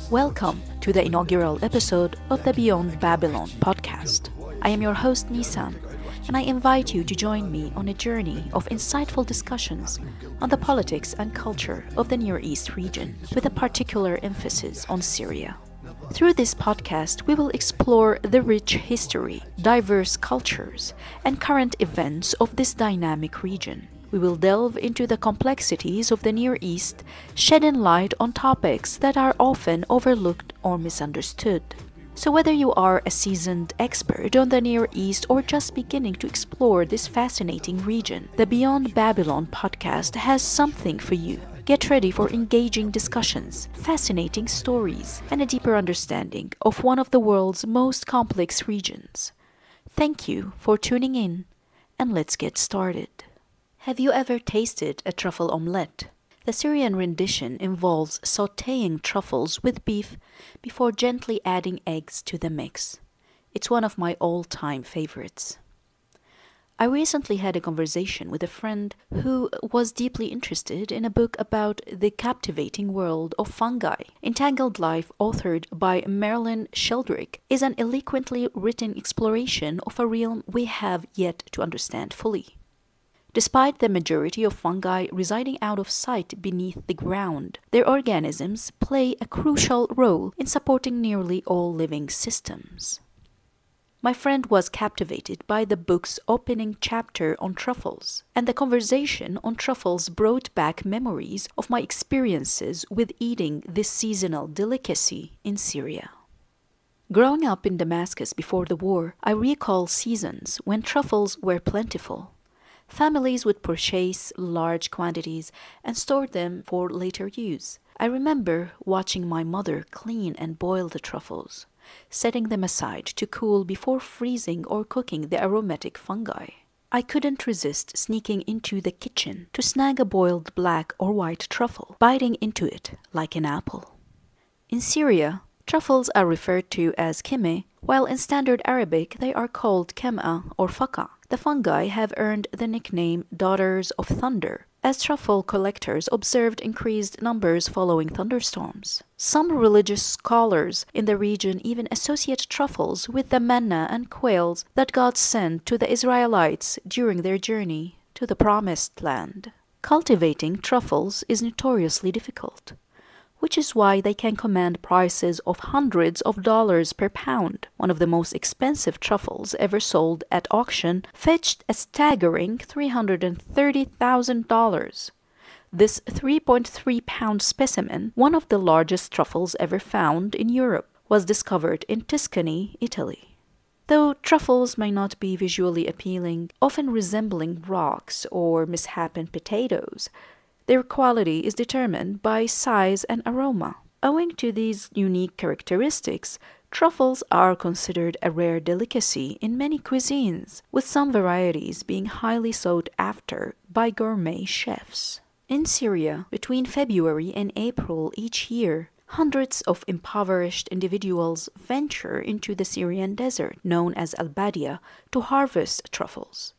Welcome to the inaugural episode of the Beyond Babylon podcast. I am your host Nisan, and I invite you to join me on a journey of insightful discussions on the politics and culture of the Near East region, with a particular emphasis on Syria. Through this podcast, we will explore the rich history, diverse cultures, and current events of this dynamic region. We will delve into the complexities of the Near East, shedding light on topics that are often overlooked or misunderstood. So whether you are a seasoned expert on the Near East or just beginning to explore this fascinating region, the Beyond Babylon podcast has something for you. Get ready for engaging discussions, fascinating stories, and a deeper understanding of one of the world's most complex regions. Thank you for tuning in, and let's get started. Have you ever tasted a truffle omelette? The Syrian rendition involves sautéing truffles with beef before gently adding eggs to the mix. It's one of my all-time favorites. I recently had a conversation with a friend who was deeply interested in a book about the captivating world of fungi. Entangled Life, authored by Marilyn Sheldrick, is an eloquently written exploration of a realm we have yet to understand fully. Despite the majority of fungi residing out of sight beneath the ground, their organisms play a crucial role in supporting nearly all living systems. My friend was captivated by the book's opening chapter on truffles, and the conversation on truffles brought back memories of my experiences with eating this seasonal delicacy in Syria. Growing up in Damascus before the war, I recall seasons when truffles were plentiful. Families would purchase large quantities and store them for later use. I remember watching my mother clean and boil the truffles, setting them aside to cool before freezing or cooking the aromatic fungi. I couldn't resist sneaking into the kitchen to snag a boiled black or white truffle, biting into it like an apple. In Syria, truffles are referred to as kime, while in Standard Arabic they are called kem'a or faka. The fungi have earned the nickname Daughters of Thunder, as truffle collectors observed increased numbers following thunderstorms. Some religious scholars in the region even associate truffles with the manna and quails that God sent to the Israelites during their journey to the Promised Land. Cultivating truffles is notoriously difficult, which is why they can command prices of hundreds of dollars per pound. One of the most expensive truffles ever sold at auction fetched a staggering $330,000. This 3.3-pound specimen, one of the largest truffles ever found in Europe, was discovered in Tuscany, Italy. Though truffles may not be visually appealing, often resembling rocks or misshapen potatoes, their quality is determined by size and aroma. Owing to these unique characteristics, truffles are considered a rare delicacy in many cuisines, with some varieties being highly sought after by gourmet chefs. In Syria, between February and April each year, hundreds of impoverished individuals venture into the Syrian desert, known as al-Badiah, to harvest truffles.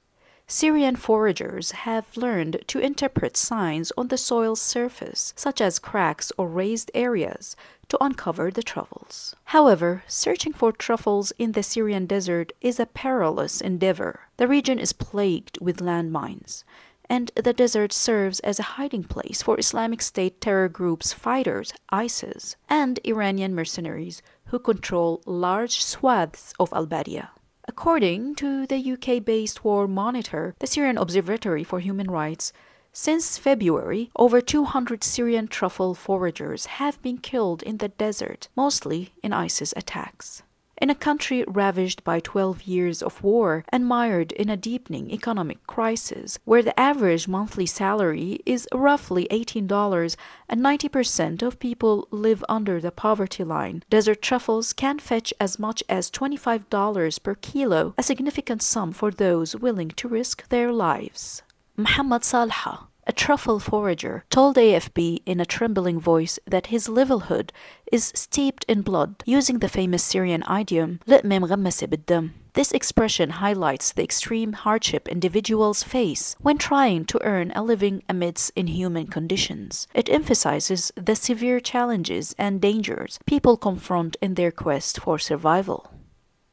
Syrian foragers have learned to interpret signs on the soil's surface, such as cracks or raised areas, to uncover the truffles. However, searching for truffles in the Syrian desert is a perilous endeavor. The region is plagued with landmines, and the desert serves as a hiding place for Islamic State terror groups' fighters, ISIS, and Iranian mercenaries who control large swathes of al-Badiah. According to the UK-based War Monitor, the Syrian Observatory for Human Rights, since February, over 200 Syrian truffle foragers have been killed in the desert, mostly in ISIS attacks. In a country ravaged by 12 years of war and mired in a deepening economic crisis, where the average monthly salary is roughly $18 and 90% of people live under the poverty line, desert truffles can fetch as much as $25 per kilo, a significant sum for those willing to risk their lives. Muhammad Salha, a truffle forager, told AFP in a trembling voice that his livelihood is steeped in blood, using the famous Syrian idiom "لقمة مغمسة بالدم." This expression highlights the extreme hardship individuals face when trying to earn a living amidst inhuman conditions. It emphasizes the severe challenges and dangers people confront in their quest for survival.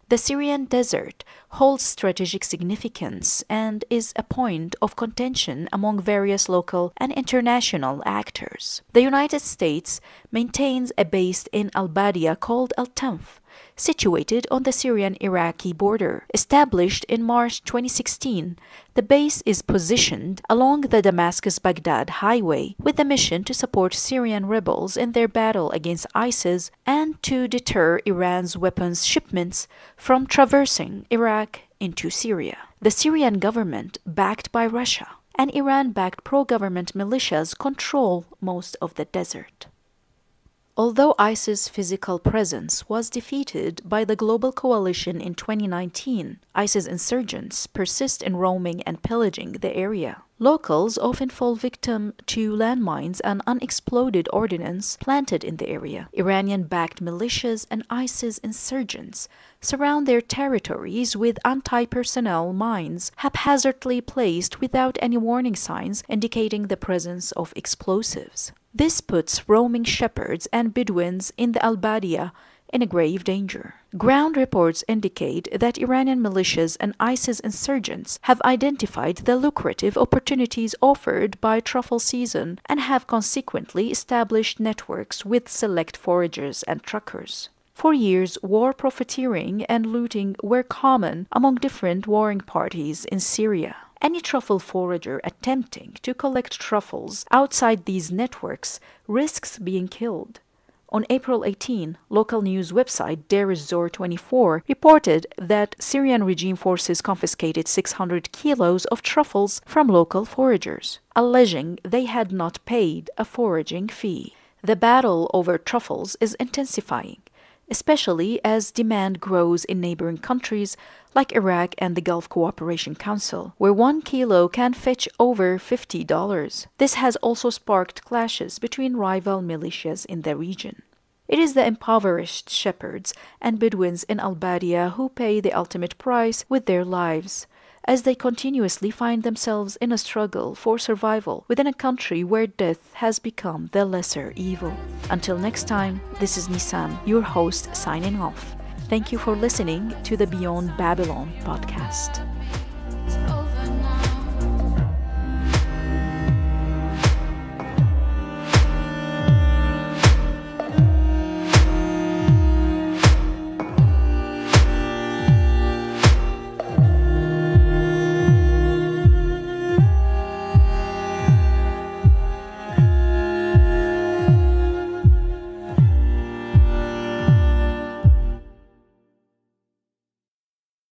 The Syrian desert holds strategic significance and is a point of contention among various local and international actors. The United States maintains a base in al-Badiah called al-Tanf, situated on the Syrian-Iraqi border. Established in March 2016, the base is positioned along the Damascus-Baghdad highway with the mission to support Syrian rebels in their battle against ISIS and to deter Iran's weapons shipments from traversing Iraq into Syria. The Syrian government, backed by Russia, and Iran-backed pro-government militias control most of the desert. Although ISIS' physical presence was defeated by the global coalition in 2019, ISIS insurgents persist in roaming and pillaging the area. Locals often fall victim to landmines and unexploded ordnance planted in the area. Iranian-backed militias and ISIS insurgents surround their territories with anti-personnel mines haphazardly placed without any warning signs indicating the presence of explosives. This puts roaming shepherds and Bedouins in the al-Badiah in a grave danger. Ground reports indicate that Iranian militias and ISIS insurgents have identified the lucrative opportunities offered by truffle season and have consequently established networks with select foragers and truckers. For years, war profiteering and looting were common among different warring parties in Syria. Any truffle forager attempting to collect truffles outside these networks risks being killed. On April 18, local news website Deir ez-Zor 24 reported that Syrian regime forces confiscated 600 kilos of truffles from local foragers, alleging they had not paid a foraging fee. The battle over truffles is intensifying, especially as demand grows in neighboring countries like Iraq and the Gulf Cooperation Council, where 1 kilo can fetch over $50. This has also sparked clashes between rival militias in the region. It is the impoverished shepherds and Bedouins in al-Badiah who pay the ultimate price with their lives, as they continuously find themselves in a struggle for survival within a country where death has become the lesser evil. Until next time, this is Nisan, your host, signing off. Thank you for listening to the Beyond Babylon podcast.